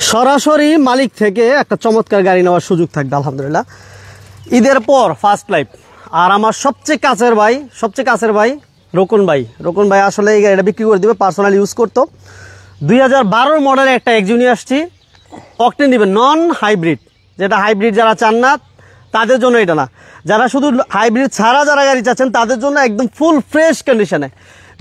সরাসরি মালিক থেকে একটা চমৎকার গাড়ি নেওয়ার সুযোগ থাকবে আলহামদুলিল্লাহ। ঈদের পর ফার্স্ট লাইফ। আর আমার সবচেয়ে কাছের ভাই রোকন ভাই আসলে এই গাড়িটা বিক্রি করে দিবে, পার্সোনাল ইউজ করতো। 2012 মডেলের একটা এক্সিউ নিয়ে আসছি, অকটেন দিবে, নন হাইব্রিড। যেটা হাইব্রিড যারা চান না তাদের জন্য এটা না, যারা শুধু হাইব্রিড ছাড়া যারা গাড়ি চাচ্ছেন তাদের জন্য একদম ফুল ফ্রেশ কন্ডিশনে।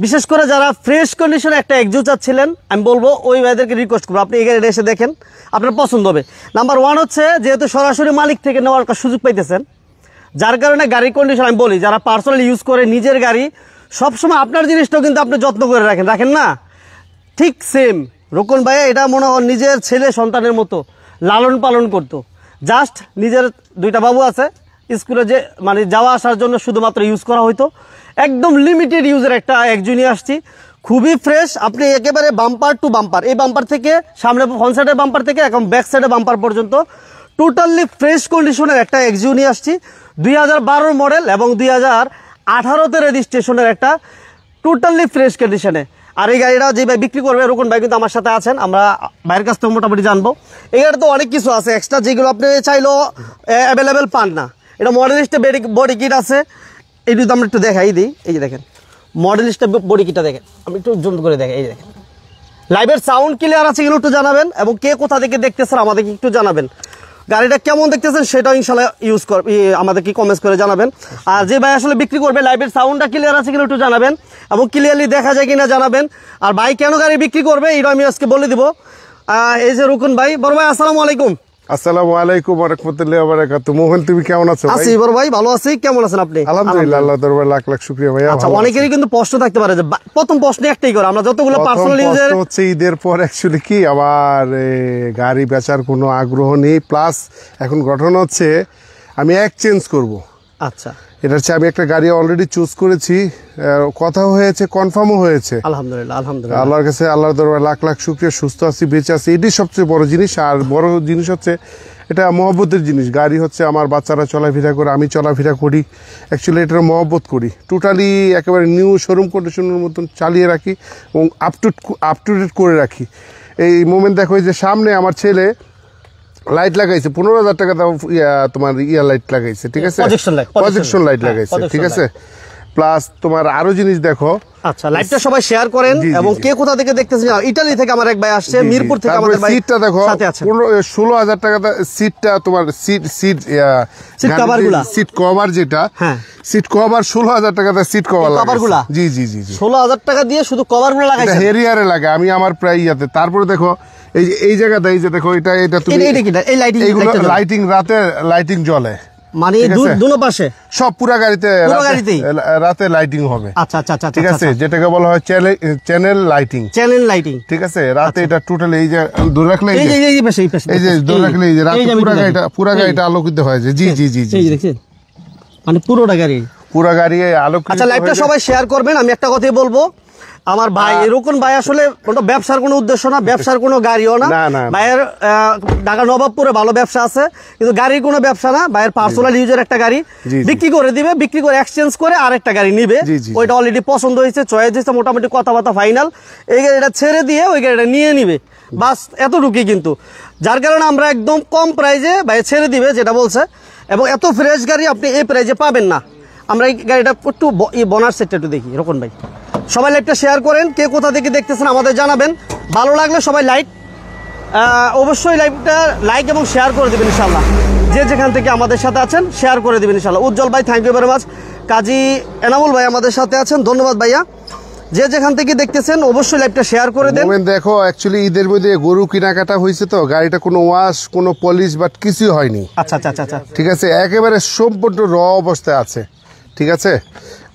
বিশেষ করে যারা ফ্রেশ কন্ডিশনে একটা এক্সিউ চাচ্ছিলেন, আমি বলবো ওই ভাইদেরকে রিকোয়েস্ট করবো আপনি এই গাড়িটা এসে দেখেন, আপনার পছন্দ হবে। নাম্বার 1 হচ্ছে যেহেতু সরাসরি মালিক থেকে নেওয়ার সুযোগ পাইতেছেন, যার কারণে গাড়ির কন্ডিশন আমি বলি যারা পার্সোনালি ইউজ করে নিজের গাড়ি, সবসময় আপনার জিনিসটাও কিন্তু আপনি যত্ন করে রাখেন না, ঠিক সেম রোকন ভাইয়া এটা মনে হয় নিজের ছেলে সন্তানের মতো লালন পালন করতো। জাস্ট নিজের 2টা বাবু আছে, স্কুলে যে মানে যাওয়া আসার জন্য শুধুমাত্র ইউজ করা হইতো। একদম লিমিটেড ইউজের একটা এক্সিউ নিয়ে আসছি, খুবই ফ্রেশ। আপনি একেবারে বাম্পার টু বাম্পার, এই বাম্পার থেকে সামনে ফ্রন্ট সাইডের বাম্পার থেকে এখন ব্যাক সাইডের বাম্পার পর্যন্ত টোটালি ফ্রেশ কন্ডিশনের একটা এক্সিউ নিয়ে আসছি। 2012 মডেল এবং 2018-তে রেজিস্ট্রেশনের একটা টোটালি ফ্রেশ কন্ডিশনে। আর এই গাড়িটা যে ভাই বিক্রি করবে রোকন ভাই কিন্তু আমার সাথে আছেন, আমরা ভাইয়ের কাছ থেকে মোটামুটি জানবো। এই গাড়িতে তো অনেক কিছু আছে এক্সট্রা, যেগুলো আপনি চাইলেও অ্যাভেলেবেল পান না। এটা মডেলিস্টের বডি কিট আছে, এই যদি আমরা একটু দেখাই দিই। এই যে দেখেন মডেলিস্টের বডি কিটটা দেখেন, আমি একটু জুম করে দেখাই। এই দেখেন লাইভের সাউন্ড ক্লিয়ার আছে কিনা একটু জানাবেন, এবং কে কোথা থেকে দেখতেছেন আমাদেরকে একটু জানাবেন। গাড়িটা কেমন দেখতেছেন সেটাও ইনশাল্লাহ ইউজ আমাদেরকে কমেন্টস করে জানাবেন। আর যে ভাই আসলে বিক্রি করবে লাইভের সাউন্ডটা ক্লিয়ার আছে কিনা একটু জানাবেন, এবং ক্লিয়ারলি দেখা যায় কিনা জানাবেন। আর ভাই কেন গাড়ি বিক্রি করবে এটা আমি আজকে বলে দিব। এই যে রুকন ভাই, বড় ভাই আসসালামু আলাইকুম। আসসালামু আলাইকুম ওয়া রাহমাতুল্লাহি ওয়া বারাকাতুহু। মোহন তুমি কেমন আছো ভাই? আছি বড় ভাই, ভালো আছি। কেমন আছেন আপনি? আলহামদুলিল্লাহ, আল্লাহর দরবারে লাখ লাখ শুকরিয়া ভাই। আচ্ছা, অনেকেরই কিন্তু প্রশ্ন থাকতে পারে যে প্রথম প্রশ্ন একটাই করে, আমরা যতগুলো পার্সোনাল ইউজার হচ্ছে ঈদের পর অ্যাকচুয়ালি কি আমার গাড়ি বেচার কোনো আগ্রহ নেই, প্লাস এখন ঘটনা হচ্ছে আমি এক্সচেঞ্জ করব। আচ্ছা, এটা হচ্ছে আমি একটা গাড়ি অলরেডি চুজ করেছি, কথা হয়েছে, কনফার্মও হয়েছে আলহামদুলিল্লাহ। আল্লাহর কাছে আল্লাহর দরবারে লাখ লাখ শুকরিয়া, সুস্থ আছি, বেঁচে আছি, এটাই সবচেয়ে বড় জিনিস। আর বড় জিনিস হচ্ছে এটা মহব্বতের জিনিস। গাড়ি হচ্ছে আমার বাচ্চারা চলাফেরা করে, আমি চলাফেরা করি, অ্যাকচুয়ালি এটার মহব্বত করি। টোটালি একেবারে নিউ শোরুম কন্ডিশনের মতন চালিয়ে রাখি এবং আপ টু ডেট করে রাখি। এই মোমেন্ট দেখো, এই যে সামনে আমার ছেলে লাইট লাগাইছে, 15,000 টাকা দাও তোমার লাইট লাগাইছে, ঠিক আছে, প্রজেকশন লাইট লাগাইছে, ঠিক আছে। প্লাস তোমার আরো জিনিস দেখো। আচ্ছা, লাইভটা সবাই শেয়ার করেন, এবং কে কোথা থেকে দেখতেছেন। ইতালি থেকে আমার এক ভাই আসছে, মিরপুর থেকে আমাদের ভাই। সিটটা দেখো, 16,000 টাকা সিটটা, তোমার সিট কভারগুলা, সিট কভার যেটা, হ্যাঁ সিট কভার 16,000 টাকা সিট কভারগুলা। জি জি জি জি 16,000 টাকা দিয়ে শুধু কভারগুলো লাগাইছে, হেরিয়ারে লাগে। আমি আমার প্রায় ইয়াতে। তারপরে দেখো এই জায়গাটা, এই যে দেখো, এটা তুমি লাইটিং, রাতে লাইটিং জ্বলে, মানে দুনো পাশে সব পুরা গাড়িতে রাতে লাইটিং হবে। আচ্ছা আচ্ছা আচ্ছা, ঠিক আছে, যেটাকে বলা হয় চ্যানেল লাইটিং, ঠিক আছে। রাতে এটা টোটালি এই যে দূরে রাখলে, এই যে দূরে রাখলে, এই যে রাতে পুরা গাড়িটা আলোকিত হয়ে যায়। জি জি জি জি, মানে পুরো গাড়ি আলোকিত। আচ্ছা, লাইভটা সবাই শেয়ার করবেন। আমি একটা কথাই বলবো, আমার ভাই রোকন ভাই আসলে কোনো ব্যবসার কোনো উদ্দেশ্য না, ব্যবসার কোনো গাড়িও না। ভাইয়ের ঢাকা নবাবপুরে ভালো ব্যবসা আছে, কিন্তু গাড়ির কোনো ব্যবসা না। ভাইয়ের পার্সোনাল ইউজের একটা গাড়ি বিক্রি করে দিবে, বিক্রি করে এক্সচেঞ্জ করে আরেকটা গাড়ি নিবে। ওইটা অলরেডি পছন্দ হয়েছে, চয়েস হয়েছে, মোটামুটি কথাবার্তা ফাইনাল। এই গাড়িটা ছেড়ে দিয়ে ওই গাড়িটা নিয়ে নিবে, বাস এতটুকুই। কিন্তু যার কারণে আমরা একদম কম প্রাইজে ভাই ছেড়ে দিবে যেটা বলছে, এবং এত ফ্রেশ গাড়ি আপনি এই প্রাইজে পাবেন না। আমরা এই গাড়িটা একটু বোনার সেটটা একটু দেখি। রোকন ভাই, সবাই লাইভটা শেয়ার করেন, কে কোথা থেকে দেখতেছেন আমাদের জানাবেন। ভালো লাগলে সবাই অবশ্যই লাইভটা লাইক এবং শেয়ার করে দেবেন ইনশাল্লাহ। যে যেখান থেকে আমাদের সাথে আছেন শেয়ার করে দেবেন ইনশাল্লাহ। উজ্জ্বল ভাই, থ্যাংক ইউ ভেরি মাচ। কাজী এনামুল ভাই আমাদের সাথে আছেন, ধন্যবাদ ভাইয়া। যে যেখান থেকে দেখতেছেন অবশ্যই লাইভটা শেয়ার করে দেন। দেখো, অ্যাকচুয়ালি ঈদের মধ্যে গরু কেনাকাটা হয়েছে, তো গাড়িটা কোনো ওয়াশ, কোনো পলিশ বাট কিছুই হয়নি। আচ্ছা আচ্ছা আচ্ছা, ঠিক আছে, একেবারে সম্পূর্ণ র অবস্থায় আছে, ঠিক আছে।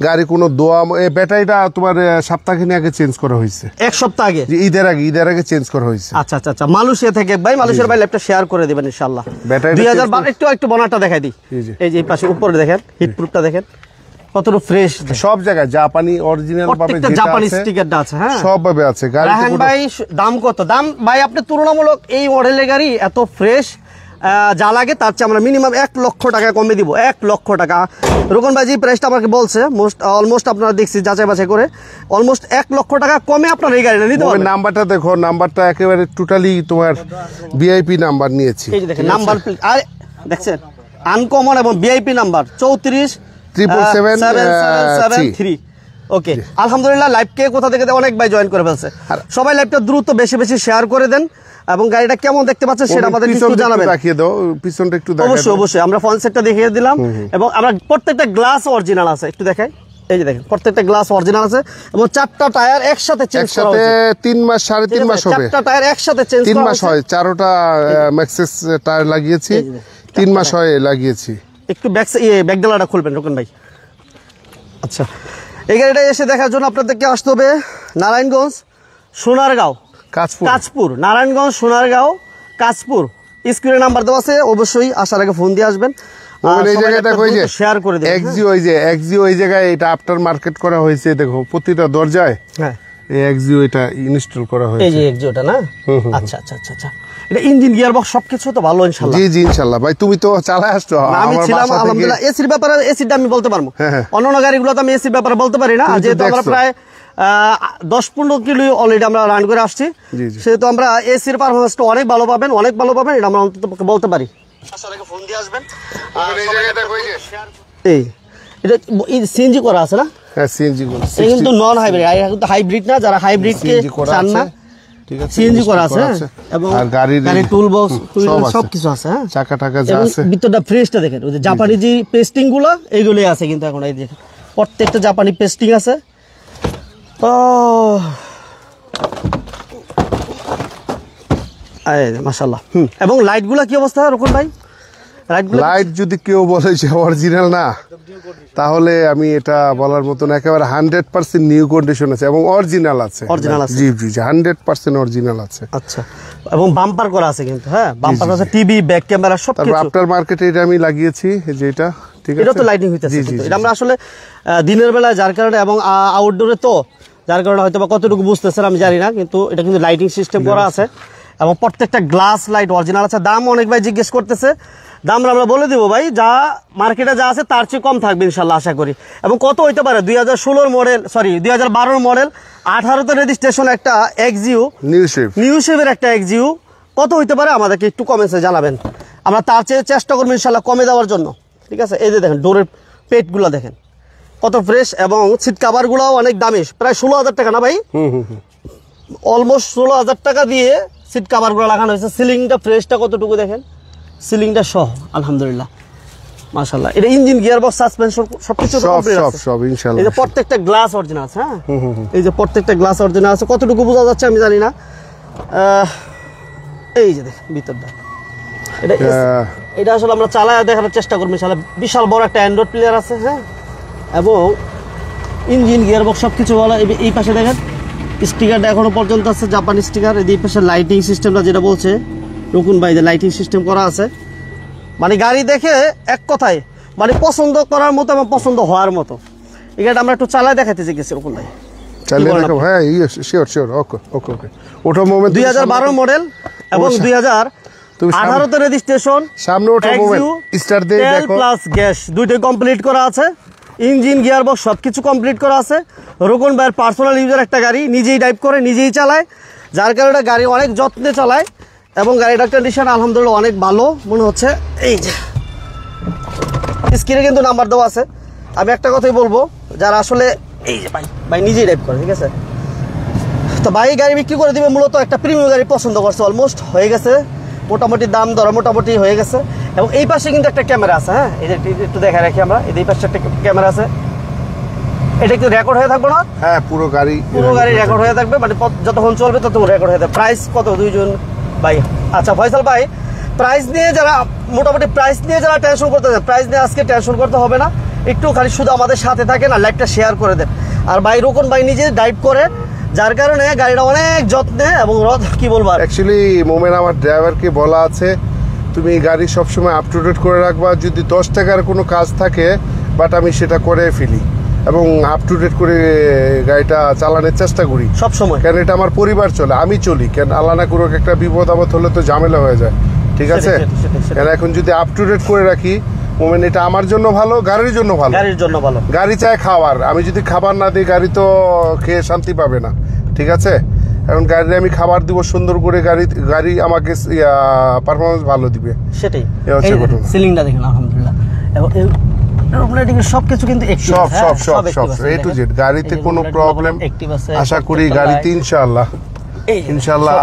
গাড়ি কোনো দোয়া, ব্যাটারিটা তোমার সপ্তাহখানি আগে চেঞ্জ করা হয়েছে, এক সপ্তাহ আগে, ঈদের আগে চেঞ্জ করা হয়েছে। আচ্ছা আচ্ছা আচ্ছা, মালয়েশিয়া থেকে ভাই, মালয়েশিয়ার ভাই লাইভটা শেয়ার করে দিবেন ইনশাআল্লাহ। 2012 একটু বনারটা দেখাই দিই। এই যে পাশে উপরে দেখেন, হিট প্রুফটা দেখেন কতটা ফ্রেশ, সব জায়গায় জাপানি অরিজিনাল পাবে, যেটা জাপানি স্টিকারটা আছে, হ্যাঁ সব ভাবে আছে। গাড়ি ভাই দাম কত? দাম ভাই আপনি তুলনামূলক এই মডেলের গাড়ি এত ফ্রেশ যা লাগে তার চেয়ে আমরা মিনিমাম 1 লক্ষ টাকা কমে দিব, 1 লক্ষ টাকা। রোকন ভাই যে প্রাইসটা আমাকে বলছে অলমোস্ট আপনারা দেখছি যাচাই বাছাই করে অলমোস্ট 1 লক্ষ টাকা কমে আপনারা এই গাড়িটা নিতে পারবেন। নাম্বারটা দেখো, নাম্বারটা একেবারে টোটালি তোমার ভিআইপি নাম্বার নিয়েছি। এই যে দেখেন নাম্বার প্লেট, আর দেখছেন আনকমন এবং ভিআইপি নাম্বার 347773। ওকে, আলহামদুলিল্লাহ। লাইভকে কোথা থেকে অনেক ভাই জয়েন করে ফেলছে। সবাই লাইভটা দ্রুত বেশি বেশি শেয়ার করে দেন এবং গাড়িটা কেমন দেখতে পাচ্ছেন সেটা আমাদের একটু জানাবেন। দেখিয়ে দাও পিছনটা একটু দেখাও। অবশ্যই অবশ্যই আমরা ফ্রন্ট সাইডটা দেখিয়ে দিলাম এবং আমরা প্রত্যেকটা গ্লাস অরিজিনাল আছে, একটু দেখাই। এই যে দেখেন প্রত্যেকটা গ্লাস অরিজিনাল আছে এবং 4টা টায়ার একসাথে চেঞ্জ করা হয়েছে। 3 মাস 3.5 মাস হবে। 4টা টায়ার একসাথে চেঞ্জ করা 3 মাস হয়, 4টা ম্যাক্সেস টায়ার লাগিয়েছি, 3 মাস হয় লাগিয়েছি। একটু ব্যাকডালাটা খুলবেন রোকন ভাই। আচ্ছা, এই গাড়িটা এসে দেখার জন্য আপনাদেরকে আসতে হবে নারায়ণগঞ্জ সোনারগাঁও কাঁচপুর, নারায়ণগঞ্জ সোনারগাঁও কাঁচপুর। স্ক্রিনে নাম্বার দেওয়া আছে, অবশ্যই আসার আগে ফোন দিয়ে আসবেন। এই জায়গাটা কই যে শেয়ার করে দেন। এক্সিও এই জায়গায় এটা আফটার মার্কেট করা হয়েছে, দেখো প্রতিটা দরজায় হ্যাঁ এই এক্সিও এটা ইনস্টল করা হয়েছে। এই যে এক্সিওটা না? আচ্ছা আচ্ছা আচ্ছা আচ্ছা। এটা ইঞ্জিন গিয়ার বক্স সবকিছু তো ভালো ইনশাআল্লাহ। জি জি ইনশাআল্লাহ। ভাই তুমি তো চালায় আসছো, আমি ছিলাম আলহামদুলিল্লাহ। এসির ব্যাপারে এসিটা আমি বলতে পারবো, অন্যান্য গাড়িগুলোতে আমি এসির ব্যাপারে বলতে পারি না, যেহেতু আমরা প্রায় 10-15 কিলো অলরেডি আমরা রান করে আসছি, সেহেতু আমরা এসির পারফরমেন্সটা অনেক ভালো পাবেন, অনেক ভালো পাবেন, এটা আমরা অন্তত বলতে পারি। আসলে ফোন দিয়ে আসবেন। এই জায়গাটা কই যে এই এটা সিএনজি করা আছে না? হ্যাঁ সিএনজি করা। এটা কিন্তু নন হাইব্রিড, এটা কিন্তু হাইব্রিড না। যারা হাইব্রিড কে চান না, ঠিক আছে, সিএনজি করা আছে এবং গাড়ির টুল বক্স সবকিছু আছে। হ্যাঁ, চাকা টাকা যা আছে, ভিতরটা ফ্রেশটা দেখেন। ওই যে জাপানি যে পেস্টিং গুলো এইগুলোই আছে কিন্তু এখন এই দেখেন প্রত্যেকটা জাপানি পেস্টিং আছে। তো মাশাআল্লাহ। এবং লাইটগুলো কি অবস্থা রকম ভাই? লাইট যদি কেউ বলে যে অরিজিনাল না, তাহলে আমি এটা বলার মতন একেবারে 100% নিউ কন্ডিশন আছে এবং অরিজিনাল আছে। জি জি 100% অরিজিনাল আছে। আচ্ছা, এবং বাম্পার করা আছে কিন্তু। হ্যাঁ, বাম্পার আছে, টিভি, ব্যাক ক্যামেরা সবকিছু। আফটার মার্কেটে এটা আমি লাগিয়েছি, যে এটা ঠিক আছে। এটা তো লাইটিং হইতাছে কিন্তু এটা আমরা আসলে দিনের বেলা যার কারণে এবং আউটডোরে তো যার কারণে হয়তো বা কতটুকু বুঝতেছেন আমি জানি না, কিন্তু এটা কিন্তু লাইটিং সিস্টেম করা আছে এবং প্রত্যেকটা গ্লাস লাইট অরিজিনাল আছে। দাম অনেক ভাই জিজ্ঞেস করতেছে, দাম আমরা বলে দিব ভাই, যা মার্কেটে যা আছে তার চেয়ে কম থাকবে ইনশাল্লাহ আশা করি। এবং কত হইতে পারে 2016 মডেল, সরি 2012 মডেল, 18তে রেজিস্ট্রেশন একটা এক্সিউ, নিউ শেপের একটা এক্সিউ, কত হইতে পারে আমাদেরকে একটু কমেন্টসে জানাবেন। আমরা তার চেয়ে চেষ্টা করবো ইনশাল্লাহ কমে দেওয়ার জন্য, ঠিক আছে। এই যে দেখেন ডোরের পেটগুলো দেখেন কত ফ্রেশ এবং সিট কাভারগুলোও অনেক দামি, প্রায় 16,000 টাকা না ভাই? অলমোস্ট 16,000 টাকা দিয়ে সিট কাভারগুলো লাগানো হয়েছে। সিলিংটা ফ্রেশটা কতটুকু দেখেন, সিলিংটা সহ আলহামদুলিল্লাহ মাশাআল্লাহ। এটা ইঞ্জিন গিয়ার বক্স সাসপেনশন সবকিছু সব ইনশাআল্লাহ। এই যে প্রত্যেকটা গ্লাস অরিজিনাল আছে। হ্যাঁ, এই যে প্রত্যেকটা গ্লাস অরিজিনাল আছে, কতটুকু বোঝা যাচ্ছে আমি জানি না। এই যে দেখেন ভিতরটা, এটা আসলে আমরা চালায় দেখানোর চেষ্টা করবো ইনশাআল্লাহ। বিশাল বড় একটা অ্যান্ড্রয়েড প্লেয়ার আছে। হ্যাঁ, এবং ইঞ্জিন গিয়ার বক্স সবকিছু ভালো। এই পাশে দেখেন স্টিকারটা এখনো পর্যন্ত আছে, জাপানি স্টিকার। এই পাশে লাইটিং সিস্টেমটা যেটা বলছে রকুন ভাই, যে লাইটিং সিস্টেম করা আছে, মানে গাড়ি দেখে এক কথায় মানে পছন্দ করার মতো এবং পছন্দ হওয়ার মতো। এই গাড়িটা আমরা একটু চালায় দেখাতে গেছি রকুন ভাই। চালিয়ে দেখো ভাই, শিওর শিওর। ওকে ওকে ওকে। ওটা মোমেন্ট 2012 মডেল এবং 2018তে রেজিস্ট্রেশন। সামনে ওটা মোমেন্ট স্টার্ট দিয়ে দেখো, প্লাস গ্যাস দুইটাই কমপ্লিট করা আছে। ইঞ্জিন গিয়ার বক্স সবকিছু কমপ্লিট করা আছে। রোকন ভাইয়ের পার্সোনাল ইউজার একটা গাড়ি, নিজেই ড্রাইভ করে নিজেই চালায়, যার কারণে গাড়ি অনেক যত্নে চালায় এবং গাড়িটার কন্ডিশন আলহামদুলিল্লাহ অনেক ভালো মনে হচ্ছে। এই যে স্ক্রিনে কিন্তু নাম্বার দেওয়া আছে। আমি একটা কথাই বলবো, যারা আসলে এই যে ভাই নিজেই ড্রাইভ করে, ঠিক আছে, তো ভাই গাড়ি বিক্রি করে দিবে মূলত একটা প্রিমিয়াম গাড়ি পছন্দ করছে, অলমোস্ট হয়ে গেছে, মোটামুটি দাম দর মোটামুটি হয়ে গেছে। এবং এই পাশে কিন্তু একটা ক্যামেরা আছে। হ্যাঁ, এই যে একটু দেখা রাখি আমরা, এই পাশে একটা ক্যামেরা আছে, এটা একটু রেকর্ড হয়ে থাকবো না? হ্যাঁ, পুরো গাড়ি রেকর্ড হয়ে থাকবে, মানে যতক্ষণ চলবে ততক্ষণ রেকর্ড হয়ে থাকবে। প্রাইস কত দুইজন ভাই? আচ্ছা ফয়সাল ভাই, প্রাইস নিয়ে যারা মোটামুটি প্রাইস নিয়ে যারা টেনশন করতে চান, প্রাইস নিয়ে আজকে টেনশন করতে হবে না, একটু খালি শুধু আমাদের সাথে থাকে না, লাইভটা শেয়ার করে দেন। আর ভাই রোকন ভাই নিজে ড্রাইভ করে, যার কারণে গাড়িটা অনেক যত্নে এবং কি বলবো, অ্যাকচুয়ালি মোমেন আমার ড্রাইভারকে বলা আছে তুমি গাড়ি সবসময় আপ টু ডেট করে রাখবা, যদি 10 টাকার কোনো কাজ থাকে বাট আমি সেটা করে ফেলি এবং আপ টু ডেট করে গাড়িটা চালানোর চেষ্টা করি সব সময়, কেন এটা আমার পরিবার চলে, আমি চলি, কেন আল্লাহ না করুক একটা বিপদ আপদ হলে তো ঝামেলা হয়ে যায়। ঠিক আছে। সেটাই। এখন যদি আপ টু ডেট করে রাখি মোমেন্ট, এটা আমার জন্য ভালো, গাড়ির জন্য ভালো। গাড়ির জন্য ভালো। গাড়ি চায় খাবার, আমি যদি খাবার না দিই গাড়ি তো খেয়ে শান্তি পাবে না, ঠিক আছে। এখন গাড়ি আমি খাবার দিব সুন্দর করে, গাড়ি আমাকে পারফরমেন্স ভালো দিবে, সেটাই। এই হচ্ছে ঘটনা। সিলিংটা দেখুন আলহামদুলিল্লাহ, এবং সবকিছু কিন্তু সব এ টু জেড, গাড়িতে কোনো প্রবলেম আশা করি গাড়িতে ইনশাআল্লাহ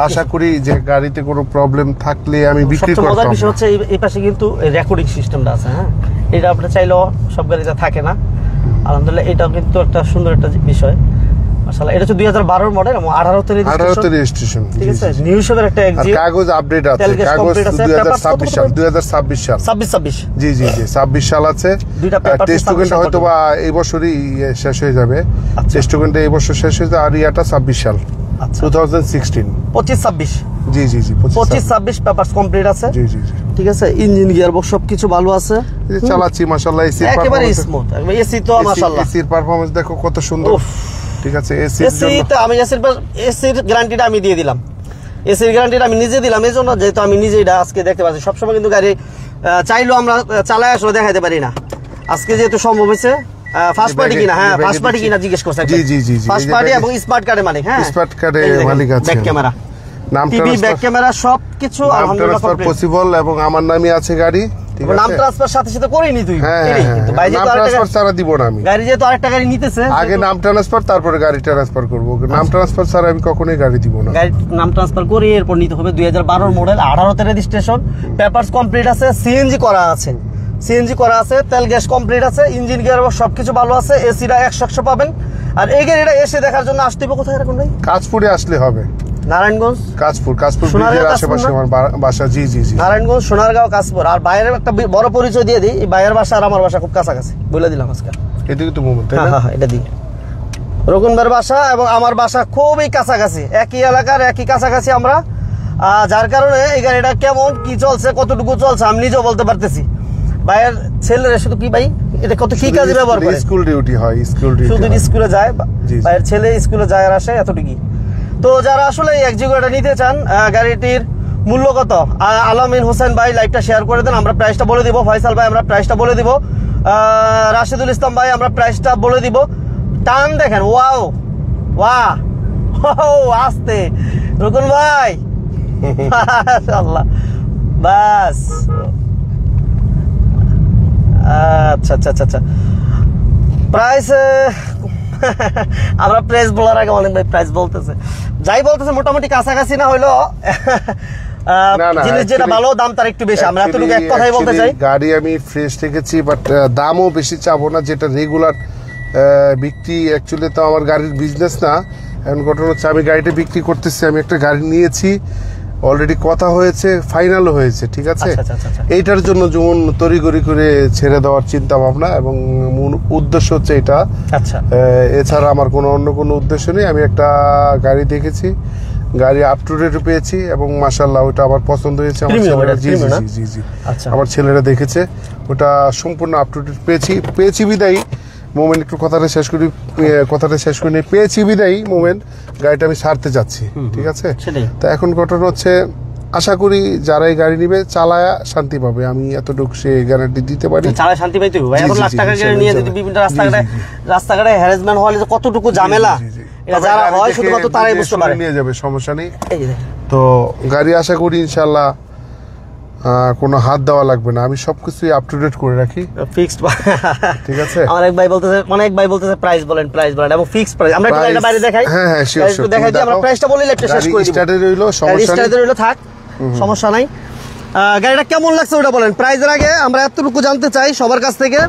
আশা করি যে গাড়িতে কোনো প্রবলেম থাকলে আমি বিক্রি করব। মজার বিষয় হচ্ছে এই পাশে কিন্তু রেকর্ডিং সিস্টেমটা আছে, হ্যাঁ, এটা আপনি চাইলেও সব গাড়িতে থাকে না, আলহামদুলিল্লাহ এটাও কিন্তু একটা সুন্দর একটা বিষয় মাশাআল্লাহ। এটা হচ্ছে 2012 মডেল এবং 18 তে রেজিস্ট্রেশন, ঠিক আছে। নিউ শেপের একটা আর কাগজ আপডেট আছে, কাগজ 2026 সাল 26 জি 26 সাল আছে। দুইটা পেপার টেস্ট টোকেনটা হয়তো বা এই বছরই শেষ হয়ে যাবে, টেস্ট টোকেনটা এই বছর শেষ হয়ে যাবে, আর ইয়াটা 26 সাল 2016 25-26 জি 25-26 পেপারস কমপ্লিট আছে, জি ঠিক আছে। ইঞ্জিন গিয়ারবক্স সবকিছু ভালো আছে, চালাচ্ছি মাশাআল্লাহ। এসি একেবারে স্মুথ, একবার এসি তো মাশাআল্লাহ, এসির পারফরম্যান্স দেখো কত সুন্দর, ঠিক আছে। এসি তো আমি এসির গ্যারান্টিটা আমি দিয়ে দিলাম, এসির গ্যারান্টিটা আমি নিজে দিলাম, এই জন্য যেহেতু আমি নিজে এটা আজকে দেখতে পাচ্ছি। সবসময় কিন্তু গাড়ি চাইলেও আমরা চালায় আসলে দেখাতে পারি না, আজকে যেহেতু সম্ভব হয়েছে। ফার্স্ট পার্টি কিনা, হ্যাঁ ফার্স্ট পার্টি কিনা জিজ্ঞেস করছে, জি ফার্স্ট পার্টি এবং স্মার্ট কার্ডের মালিক, হ্যাঁ স্মার্ট কার্ডের মালিক আছে, ব্যাক ক্যামেরা, নাম টিভি, ব্যাক ক্যামেরা সবকিছু আলহামদুলিল্লাহ পসিবল, এবং আমার নামই আছে গাড়ি, ঠিক আছে। নাম ট্রান্সফার সাথে সাথে করেনি তুই, কিন্তু ভাই নাম ট্রান্সফার ছাড়া দিব না আমি, গাড়ি যেহেতু আরেকটা গাড়ি নিতেছে, আগে নাম ট্রান্সফার তারপরে গাড়ি ট্রান্সফার করব। নাম ট্রান্সফার ছাড়া আমি কখনোই গাড়ি দিব না, গাড়ি নাম ট্রান্সফার করে এরপর নিতে হবে। 2012 মডেল, 18 তে রেজিস্ট্রেশন, পেপারস কমপ্লিট আছে, সিএনজি করা আছে, তেল গ্যাস কমপ্লিট আছে, ইঞ্জিন গিয়ার সবকিছু ভালো আছে, এসিটা 100 পাবেন। আর এই গাড়িটা এসে দেখার জন্য আসতে হবে কোথায় রাখুন ভাই? কাঁচপুরে আসলে হবে, নারায়ণগঞ্জ কাঁচপুর ব্রিজের আশেপাশে আমার বাসা, জি নারায়ণগঞ্জ, সোনারগাঁও, কাঁচপুর। আর বাইরের একটা বড় পরিচয় দিয়ে দিই, এই বাইরের বাসা আর আমার বাসা খুব কাছাকাছি, বলে দিলাম আজকে। এদিকে তো মোমেন্ট, হ্যাঁ এটা দিই। রকুনবার বাসা এবং আমার বাসা খুবই কাছাকাছি, একই এলাকার, একই কাছাকাছি আমরা, যার কারণে এই গাড়িটা কেমন কি চলছে, কতটুকু চলছে আমি নিজেও বলতে পারতেছি। ভাইয়ের ছেলেরা শুধু কি ভাই এটা কত কি কাজে ব্যবহার করে? স্কুল ডিউটি হয়, শুধু স্কুলে যায়, ভাইয়ের ছেলে স্কুলে যায় আর আসে, এতটুকুই। তো যারা আসলে এই এক্সিকিউটিভটা নিতে চান, গাড়িটির মূল্য কত, আলামিন হোসেন ভাই লাইভটা শেয়ার করে দেন, আমরা প্রাইসটা বলে দিব। ফয়সাল ভাই আমরা প্রাইসটা বলে দিব। রাশিদুল ইসলাম ভাই আমরা প্রাইসটা বলে দিব। টান দেখেন, ওয়াও আস্তে রুকুন ভাই, মাশাআল্লাহ, বাস আচ্ছা প্রাইস আমরা প্রাইস বলার আগে অনেক ভাই প্রাইস বলতেছে, যাই বলতেছে মোটামুটি কাছাকাছি না হইলো জিনিস যেটা ভালো দাম তার একটু বেশি, আমরা এতটুকু এক কথাই বলতে চাই। গাড়ি আমি ফ্রেশ রেখেছি, বাট দামও বেশি চাবো না, যেটা রেগুলার বিক্রি। অ্যাকচুয়ালি তো আমার গাড়ির বিজনেস না, এখন ঘটনা হচ্ছে আমি গাড়িটা বিক্রি করতেছি, আমি একটা গাড়ি নিয়েছি, অলরেডি কথা হয়েছে, ফাইনালও হয়েছে, ঠিক আছে। এইটার জন্য যেমন তড়িঘড়ি করে ছেড়ে দেওয়ার চিন্তা ভাবনা এবং উদ্দেশ্য হচ্ছে এটা, এছাড়া আমার অন্য কোনো উদ্দেশ্য নেই। আমি একটা গাড়ি দেখেছি, গাড়ি আপ টু ডেট পেয়েছি এবং মাশাআল্লাহ ওটা আমার পছন্দ হয়েছে। আমার ছেলেরা আমার ছেলেরা দেখেছে, ওটা সম্পূর্ণ আপ টু ডেট পেয়েছি বিদায়ী মোমেন্ট। একটু কথাটা শেষ করি পেয়েছি বিদায়ী মোমেন্ট, গাড়িটা আমি ছাড়তে যাচ্ছি, ঠিক আছে। তা এখন ঘটনা হচ্ছে, আশা করি যারা এই গাড়ি নিবে চালায়া শান্তি পাবে, আমি এতটুকু সে গ্যারান্টি দিতে পারি। চালায় শান্তি পাইতে হবে ভাই, এখন লাখ টাকা গাড়ি নিয়ে যদি বিভিন্ন রাস্তাঘাটে হ্যারাসমেন্ট হওয়ার কতটুকু ঝামেলা, এটা যারা হয় শুধুমাত্র তারাই বুঝতে পারে। নিয়ে যাবে, সমস্যা নেই। তো গাড়ি আশা করি ইনশাআল্লাহ কোনো হাত দেওয়া লাগবে না, আমি সবকিছু আপ টু ডেট করে রাখি, ফিক্সড, ঠিক আছে। অনেক ভাই বলতেছে প্রাইস বলেন এবং ফিক্সড প্রাইস। আমরা একটু গাড়িটা বাইরে দেখাই, হ্যাঁ শিওর দেখাই দিই, আমরা প্রাইসটা বলে লেটে শেষ করে দিই। স্টার্টে রইলো, সমস্যা রইলো, থাক, সমস্যা নাই। গাড়িটা কেমন লাগছে ওটা বলেন। প্রাইসের আগে আমরা এতটুকু জানতে চাই সবার কাছ থেকে,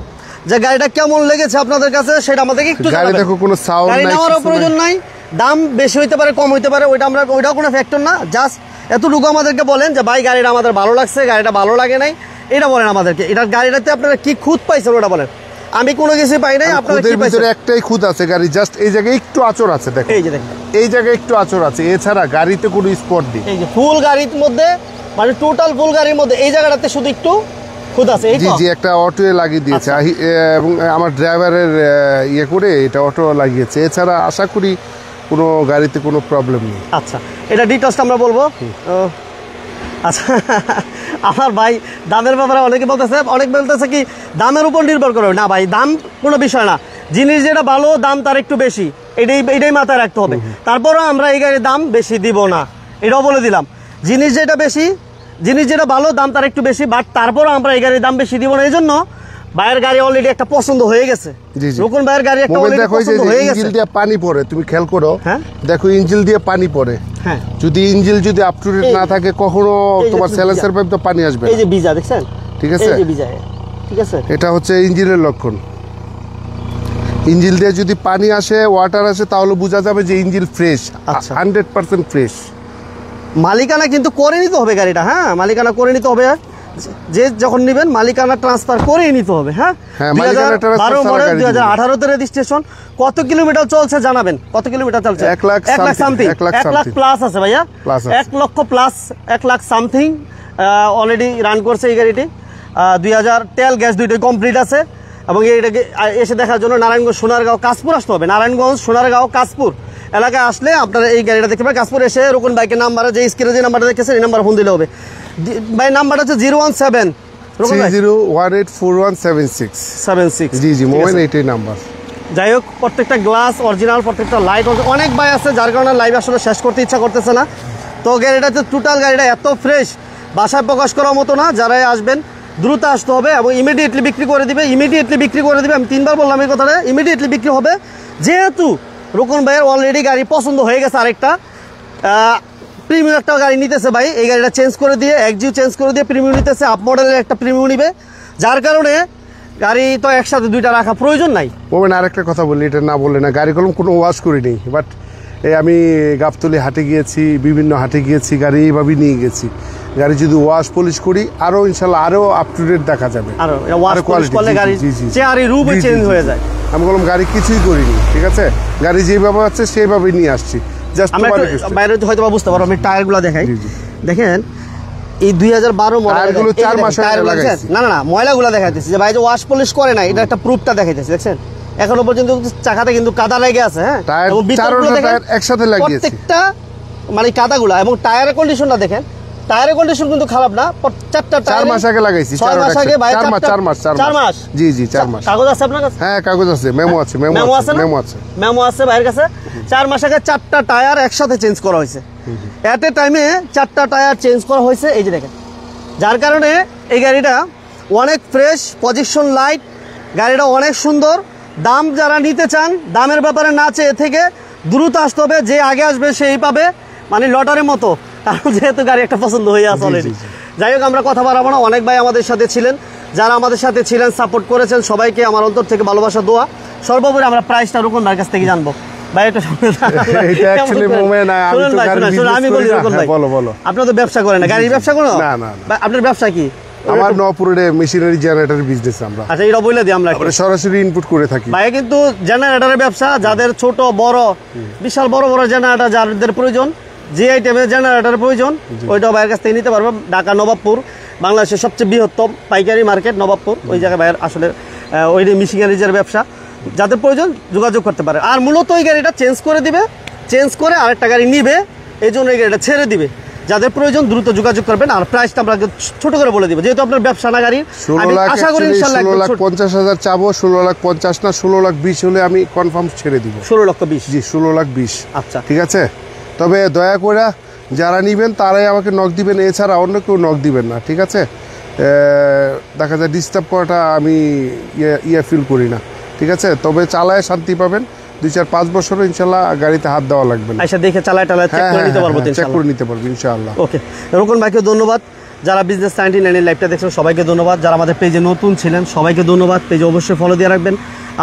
যে গাড়িটা কেমন লেগেছে আপনাদের কাছে, সেটা আমাদেরকে একটু জানাবেন। গাড়ি দেখো কোনো সাউন্ড নাই, গাড়ি নেওয়ার প্রয়োজন নাই, দাম বেশি হইতে পারে কম হইতে পারে, ওইটাও কোনো ফ্যাক্টর না। জাস্ট এতটুকু আমাদেরকে বলেন যে ভাই গাড়িটা আমাদের ভালো লাগছে, গাড়িটা ভালো লাগে নাই, এটা বলেন আমাদেরকে। এটার গাড়িটাতে আপনারা কি খুঁত পাইছেন ওটা বলেন। আমি কোনো কিছু পাই নাই, আপনারা কি পাইছেন? একটাই খুঁত আছে, গাড়ি জাস্ট এই জায়গায় একটু আঁচড় আছে, দেখেন এই যে দেখেন, এই জায়গায় একটু আঁচড় আছে, এছাড়া গাড়িতে কোনো স্পট নেই। এই যে ফুল গাড়ির মধ্যে, মানে টোটাল ফুল গাড়ির মধ্যে এই জায়গাটাতে শুধু একটু খুঁত আছে। জি একটা অটো লাগিয়ে দিয়েছে, এবং আমার ড্রাইভারের ইয়ে করে এটা অটো লাগিয়েছে, এছাড়া আশা করি কোনো গাড়িতে কোনো প্রবলেম নেই। আচ্ছা, এটা ডিটেইলসটা আমরা বলবো। আচ্ছা আমার ভাই দামের ব্যাপারে অনেকে বলতেছে কি দামের উপর নির্ভর করবে না ভাই, দাম কোনো বিষয় না, জিনিস যেটা ভালো দাম তার একটু বেশি, এটাই মাথায় রাখতে হবে। তারপরও আমরা এই গাড়ির দাম বেশি দিব না, এটাও বলে দিলাম। জিনিস যেটা ভালো দাম তার একটু বেশি, বাট তারপরও আমরা এই গাড়ির দাম বেশি দিব না। এই জন্য ভাইয়ের গাড়ি অলরেডি একটা পছন্দ হয়ে গেছে, রোকন ভাইয়ের গাড়ি একটা অলরেডি পছন্দ হয়ে গেছে। ইঞ্জিল দিয়ে পানি পড়ে, তুমি খেয়াল করো, দেখো ইঞ্জিল দিয়ে পানি পড়ে। হ্যাঁ, যদি ইঞ্জিল যদি আপ টু ডেট না থাকে কখনো তোমার সাইলেন্সার পাইপ তো পানি আসবে। এই যে ভিজা দেখছেন, ঠিক আছে, এই যে ভিজা, ঠিক আছে, এটা হচ্ছে ইঞ্জিনের লক্ষণ। ইঞ্জিল দিয়ে যদি পানি আসে, ওয়াটার আসে, তাহলে বোঝা যাবে যে ইঞ্জিল ফ্রেশ, 100% ফ্রেশ। মালিকানা কিন্তু করে নিতে হবে গাড়িটা, হ্যাঁ মালিকানা করে নিতে হবে, যে যখন নেবেন মালিকানা ট্রান্সফার করেই নিতে হবে। হ্যাঁ, 2012 মডেল, 2018 রেজিস্ট্রেশন। কত কিলোমিটার চলছে জানাবেন? কত কিলোমিটার চলছে? 1 লাখ সামথিং, 1 লাখ প্লাস আছে ভাইয়া, 1 লক্ষ plus, 1 lakh something already run করছে এই গাড়িটি। 2000 তেল গ্যাস দুইটাই কমপ্লিট আছে। এবং এইটাকে এসে দেখার জন্য নারায়ণগঞ্জ সোনারগাঁও কাশপুর আসতে হবে। নারায়ণগঞ্জ সোনারগাঁও কাশপুর এলাকায় আসলে আপনারা এই গাড়িটা দেখতে পাবেন। কাশপুর এসে রোকন বাইকের নাম্বারে, যে স্ক্রিনে যে নাম্বারটা দেখেছেন এই নাম্বার ফোন দিলে হবে। ভাই নাম্বারটা হচ্ছে 017 জি জি, মোবাইল এইটাই নাম্বার। যাই হোক, প্রত্যেকটা গ্লাস অরিজিনাল, প্রত্যেকটা লাইট অনেক ভাই আছে, যার কারণে লাইভ আসলে শেষ করতে ইচ্ছা করতেছে না। তো গাড়িটা টোটাল গাড়িটা এত ফ্রেশ, বাসায় প্রকাশ করার মতো না। যারাই আসবেন দ্রুত আসতে হবে এবং ইমিডিয়েটলি বিক্রি করে দিবে, আমি 3বার বললাম এই কথাটা, ইমিডিয়েটলি বিক্রি হবে। যেহেতু রোকন ভাইয়ের অলরেডি গাড়ি পছন্দ হয়ে গেছে, আরেকটা প্রিমিয়াম একটা গাড়ি নিতেছে ভাই, এই গাড়িটা চেঞ্জ করে দিয়ে, একজিও চেঞ্জ করে দিয়ে প্রিমিয়াম নিতেছে, আপ মডেলের একটা প্রিমিয়াম নিবে, যার কারণে গাড়ি তো একসাথে দুইটা রাখা প্রয়োজন নাই। মোমেন আরেকটা কথা বলি, এটা না বললে না, গাড়ি কলম কোনো ওয়াশ করিনি, বাট আমি গাবতলী হাটে গিয়েছি, বিভিন্ন হাটে গিয়েছি, গাড়ি এইভাবেই নিয়ে গেছি। গাড়ি যদি ওয়াশ পলিশ করি আরো ইনশাল্লাহ আরো আপ টু ডেট দেখা যাবে। আমি বললাম গাড়ি কিছুই করিনি, ঠিক আছে, গাড়ি যেভাবে আছে সেইভাবেই নিয়ে আসছি। বাইরে হয়তো বুঝতে পারো, আমি টায়ারগুলো দেখাই, দেখেন এই 2012 মডেল, 4 মাস না ময়লাগুলো দেখাইতেছি যে ভাই যে ওয়াশ পলিশ করে না, এটা একটা প্রুফটা দেখাইতেছি। দেখছেন এখনো পর্যন্ত চাকাতে কিন্তু কাদা লেগে আছে। হ্যাঁ, একসাথে লাগিয়েছি প্রত্যেকটা মানে কাদাগুলা, এবং টায়ারের কন্ডিশনটা দেখেন, টায়ারের কন্ডিশন কিন্তু খারাপ না। 4 মাস আগে লাগাইছি, 4 মাস আগে ভাই, 4 মাস। জি জি 4 মাস। কাগজ আছে আপনার কাছে? হ্যাঁ কাগজ আছে, মেমো আছে, মেমো আছে ভাইয়ের কাছে। 4 মাস আগে 4টা টায়ার একসাথে চেঞ্জ করা হয়েছে, এট এ টাইমে 4টা টায়ার চেঞ্জ করা হয়েছে, এই যে দেখেন। যার কারণে এই গাড়িটা অনেক ফ্রেশ, পজিশন লাইট, গাড়িটা অনেক সুন্দর। দাম যারা নিতে চান, দামের ব্যাপারে না চেয়ে থেকে দ্রুত আসতে হবে, যে আগে আসবে সেই পাবে, মানে লটারির মতো, কারণ যেহেতু গাড়ি একটা পছন্দ হয়ে আছে অলরেডি। যাই হোক, আমরা কথা বাড়াবো না, অনেক ভাই আমাদের সাথে ছিলেন, যারা আমাদের সাথে ছিলেন, সাপোর্ট করেছেন, সবাইকে আমার অন্তর থেকে ভালোবাসা দোয়া। সর্বোপরি আমরা প্রাইসটা রোকন ভাইয়ের কাছ থেকে জানবো। ভাই এটা আমি বলি, রোকন ভাই আপনার তো ব্যবসা করেন না, গাড়ির ব্যবসা করেন? আপনার ব্যবসা কি? আমার নপুরে মেশিনারি জেনারেটর বিজনেস আমরা। আচ্ছা, এটা বলে দিই, আমরা সরাসরি ইনপুট করে থাকি। ভাই কিন্তু জেনারেটরের ব্যবসা, যাদের ছোট বড় বিশাল বড় বড় জেনারেটর যাদের প্রয়োজন, যে আইটেমের জেনারেটর প্রয়োজন, ওইটাও ভাইয়ের কাছ থেকে নিতে পারবেন। ঢাকা নবাবপুর, বাংলাদেশের সবচেয়ে বৃহত্তম পাইকারি মার্কেট নবাবপুর, ওই জায়গায় ভাইয়ের আসলে ওই মেশিনারিজের ব্যবসা, যাদের প্রয়োজন যোগাযোগ করতে পারে। আর মূলত ওই গাড়িটা চেঞ্জ করে দিবে, চেঞ্জ করে আরেকটা গাড়ি নিবে, এই জন্য এই গাড়িটা ছেড়ে দিবে। যাদের প্রয়োজন দ্রুত যোগাযোগ করবেন। আর প্রাইসটা আমরা ছোট করে বলে দিব, যেহেতু আপনার ব্যবসা না গাড়ি, আশা করি ইনশাআল্লাহ 16,50,000 চাবো, 16,50,000 না 16,20,000 হলে আমি কনফার্ম ছেড়ে দিব। 16,20,000? জি 16,20,000। আচ্ছা ঠিক আছে, তবে দয়া করে যারা নিবেন তারাই আমাকে নক দিবেন, এছাড়া অন্য কেউ নক দিবেন না, ঠিক আছে? দেখা যায় ডিস্টার্ব করাটা আমি ফিল করি না, ঠিক আছে? তবে চালায় শান্তি পাবেন, 2-4-5 বছরও ইনশাল্লাহ গাড়িতে হাত দেওয়া লাগবে না। আচ্ছা, দেখে চালায় চেক করে নিতে পারবো, চেক করে নিতে পারবো ইনশাআল্লাহ। ওকে, রোকন ভাইকে ধন্যবাদ। যারা বিজনেস 99 লাইভটা দেখছেন সবাইকে ধন্যবাদ। যারা আমাদের পেজে নতুন ছিলেন সবাইকে ধন্যবাদ। পেজে অবশ্যই ফলো দিয়ে রাখবেন,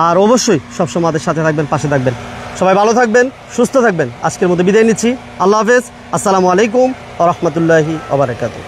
আর অবশ্যই সবসময় আমাদের সাথে থাকবেন, পাশে থাকবেন। সবাই ভালো থাকবেন, সুস্থ থাকবেন। আজকের মধ্যে বিদায় নিচ্ছি। আল্লাহ হাফেজ, আসসালামু আলাইকুম ওয়া রাহমাতুল্লাহি ওয়া বারাকাতুহু।